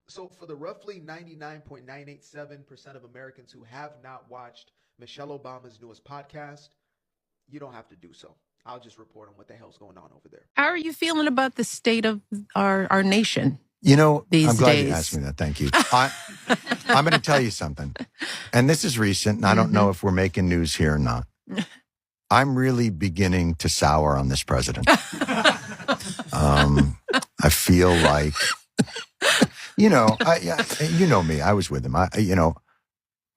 So for the roughly 99.987% of Americans who have not watched Michelle Obama's newest podcast, you don't have to do so. I'll just report on what the hell's going on over there. How are you feeling about the state of our nation? You know, these I'm glad days? you asked me that. Thank you. I'm going to tell you something. And this is recent, and I don't know if we're making news here or not. I'm really beginning to sour on this president. I feel like, you know me. I was with him. And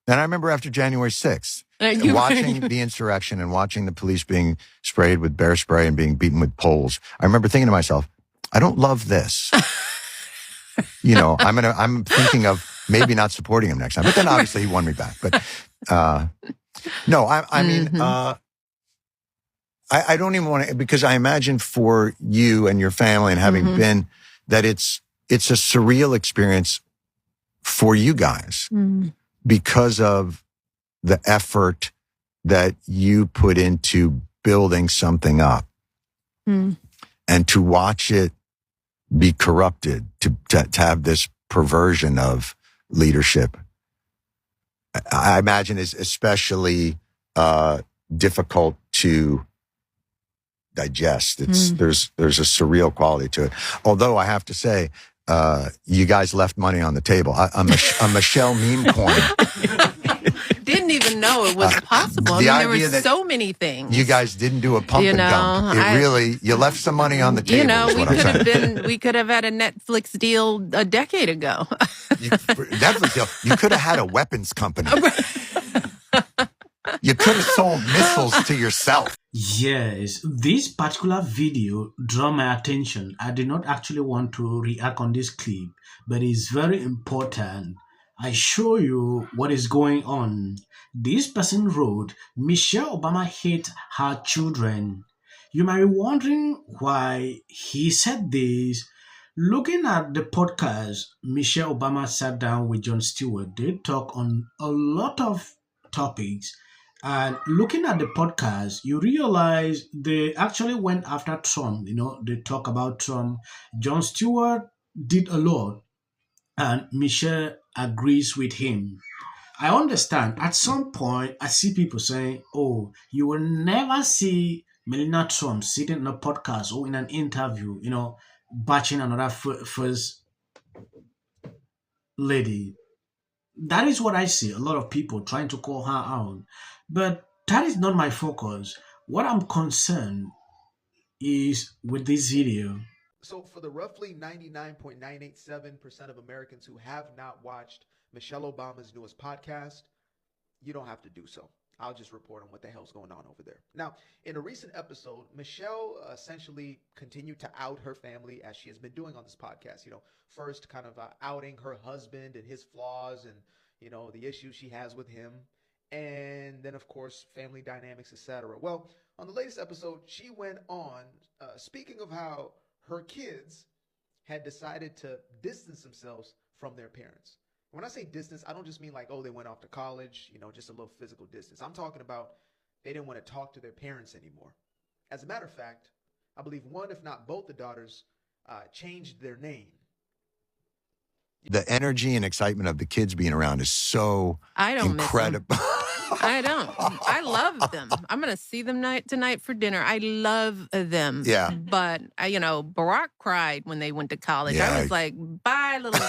I remember after January 6th, watching the insurrection and watching the police being sprayed with bear spray and being beaten with poles. I remember thinking to myself, I don't love this. I'm thinking of maybe not supporting him next time. But then obviously he won me back. But no, I mean, I don't even want to, because I imagine for you and your family and having been, that it's a surreal experience for you guys because of the effort that you put into building something up and to watch it be corrupted, to have this perversion of leadership. I imagine is especially difficult to digest. There's a surreal quality to it. Although I have to say, you guys left money on the table. A Michelle meme coin. Didn't even know it was possible. There were so many things. You guys didn't do a pump and dump. You left some money on the table. We could have had a Netflix deal a decade ago. Netflix deal. You could have had a weapons company. You could have sold missiles to yourself. Yes, this particular video drew my attention. I did not actually want to react on this clip, but it's very important. I show you what is going on. This person wrote, Michelle Obama hates her children. You might be wondering why he said this. Looking at the podcast, Michelle Obama sat down with Jon Stewart. They talk on a lot of topics. And looking at the podcast, you realize they actually went after Trump. They talk about Trump. Jon Stewart did a lot, and Michelle agrees with him. I understand. At some point, I see people saying, oh, you will never see Melania Trump sitting in a podcast or in an interview, batching another first lady. That is what I see. A lot of people trying to call her out. But that is not my focus. What I'm concerned is with this video. So for the roughly 99.987% of Americans who have not watched Michelle Obama's newest podcast, you don't have to do so. I'll just report on what the hell's going on over there. Now, in a recent episode, Michelle essentially continued to out her family as she has been doing on this podcast. First kind of outing her husband and his flaws and, the issues she has with him. And then, of course, family dynamics, etc. Well, on the latest episode, she went on speaking of how her kids had decided to distance themselves from their parents. When I say distance, I don't just mean like, oh, they went off to college, just a little physical distance. I'm talking about they didn't want to talk to their parents anymore. As a matter of fact, I believe one, if not both the daughters, changed their name. The energy and excitement of the kids being around is so incredible. I don't. I love them. I'm going to see them tonight for dinner. I love them. Yeah. But, Barack cried when they went to college. Yeah. I was like, bye, little...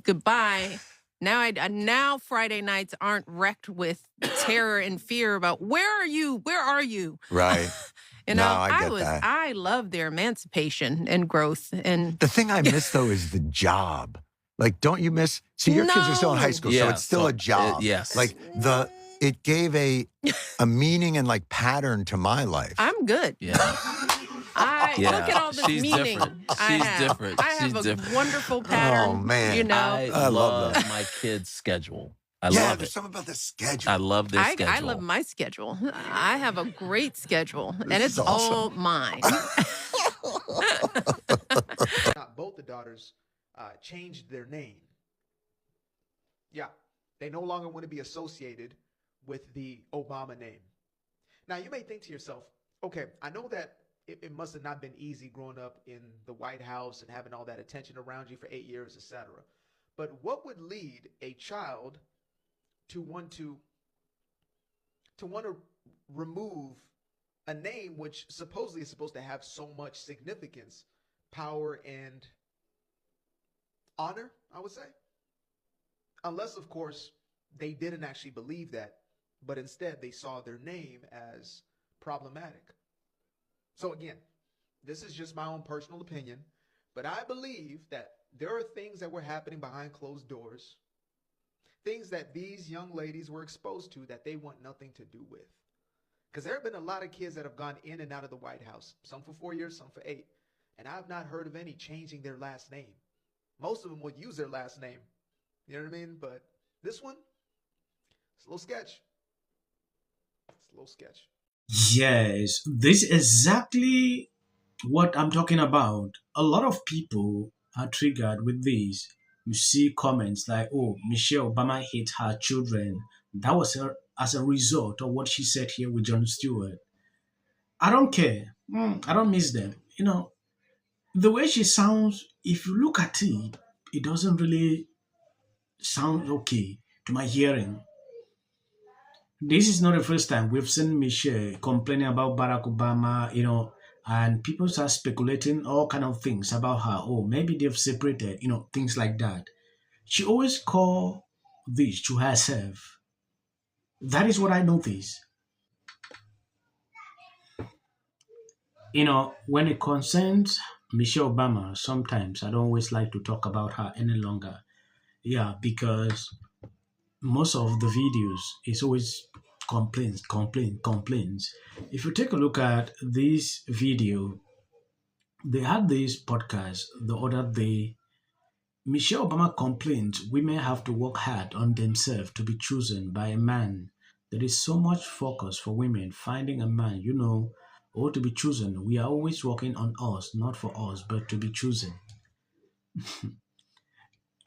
Goodbye. Now Friday nights aren't wrecked with terror and fear about where are you? Where are you? Right. I get that. I love their emancipation and growth. And the thing I miss though is the job. Like, don't you miss? See, your kids are still in high school, so it's still a job. Yes. Like it gave a meaning and like pattern to my life. I'm good. Yeah. Look at all this meaning. She's different. I have a wonderful pattern. Oh man, I love my kids' schedule. I love it. There's something about the schedule. I love their schedule. I love my schedule. I have a great schedule, and it's awesome. all mine. Not both the daughters changed their name. Yeah, they no longer want to be associated with the Obama name. Now, you may think to yourself, okay, I know that it must have not been easy growing up in the White House and having all that attention around you for 8 years, etc. But what would lead a child to want to remove a name which supposedly is supposed to have so much significance, power, and honor, I would say? Unless, of course, they didn't actually believe that, but instead they saw their name as problematic. So again, this is just my own personal opinion, but I believe that there are things that were happening behind closed doors, things that these young ladies were exposed to that they want nothing to do with. Because there have been a lot of kids that have gone in and out of the White House, some for 4 years, some for 8, and I've not heard of any changing their last name. Most of them would use their last name. You know what I mean? But this one, it's a little sketch. It's a little sketch. Yes, this is exactly what I'm talking about. A lot of people are triggered with this. You see comments like, oh, Michelle Obama hates her children. That was as a result of what she said here with Jon Stewart. I don't care. I don't miss them. You know, the way she sounds, if you look at it, it doesn't really sound okay to my hearing. This is not the first time we've seen Michelle complaining about Barack Obama, you know, and people start speculating all kind of things about her. Oh, maybe they've separated, you know, things like that. She always call this to herself. That is what I notice. You know, when it concerns Michelle Obama, sometimes I don't always like to talk about her any longer. Yeah, because most of the videos is always complaints. If you take a look at this video, they had this podcast the other day. Michelle Obama complains women have to work hard on themselves to be chosen by a man. There is so much focus for women finding a man, you know, or to be chosen. We are always working on us, not for us, but to be chosen.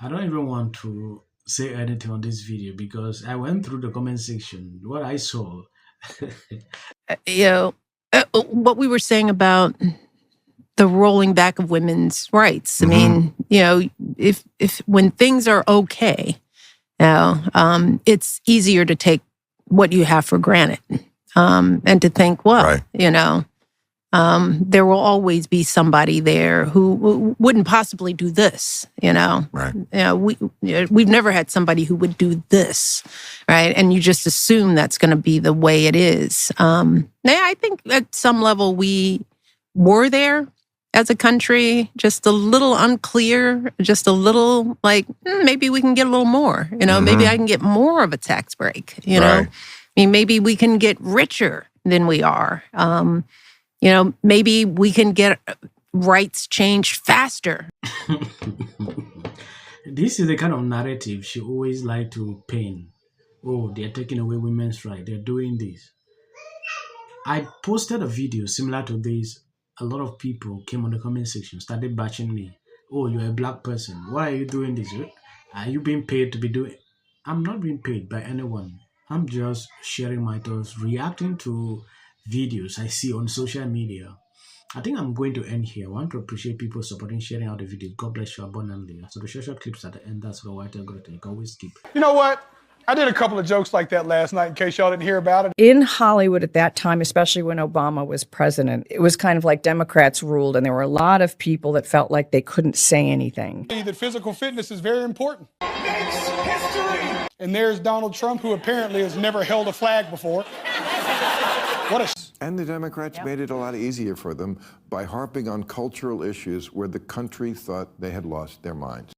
I don't even want to say anything on this video because I went through the comment section. What I saw. You know, what we were saying about the rolling back of women's rights. I mean, you know, if when things are okay, you know, it's easier to take what you have for granted, and to think, well, Right. you know, there will always be somebody there who wouldn't possibly do this, you know. Right. You know, we've never had somebody who would do this, right? And you just assume that's going to be the way it is. Yeah, I think at some level we were there as a country, just a little unclear, just a little like, maybe we can get a little more, you know, maybe I can get more of a tax break, you know. Right. I mean, maybe we can get richer than we are. You know, maybe we can get rights changed faster. This is the kind of narrative she always like to paint. Oh, they're taking away women's rights. They're doing this. I posted a video similar to this. A lot of people came on the comment section, started bashing me. Oh, you're a black person. Why are you doing this? Are you being paid to be doing? I'm not being paid by anyone. I'm just sharing my thoughts, reacting to videos I see on social media. I think I'm going to end here. I want to appreciate people supporting, sharing out the video. God bless you abundantly. So the short clips at the end, that's what I got to take. Always skip. You know what? I did a couple of jokes like that last night in case y'all didn't hear about it. In Hollywood at that time, especially when Obama was president, it was kind of like Democrats ruled, and there were a lot of people that felt like they couldn't say anything. That physical fitness is very important. It's history. And there's Donald Trump, who apparently has never held a flag before. What a... And the Democrats made it a lot easier for them by harping on cultural issues where the country thought they had lost their minds.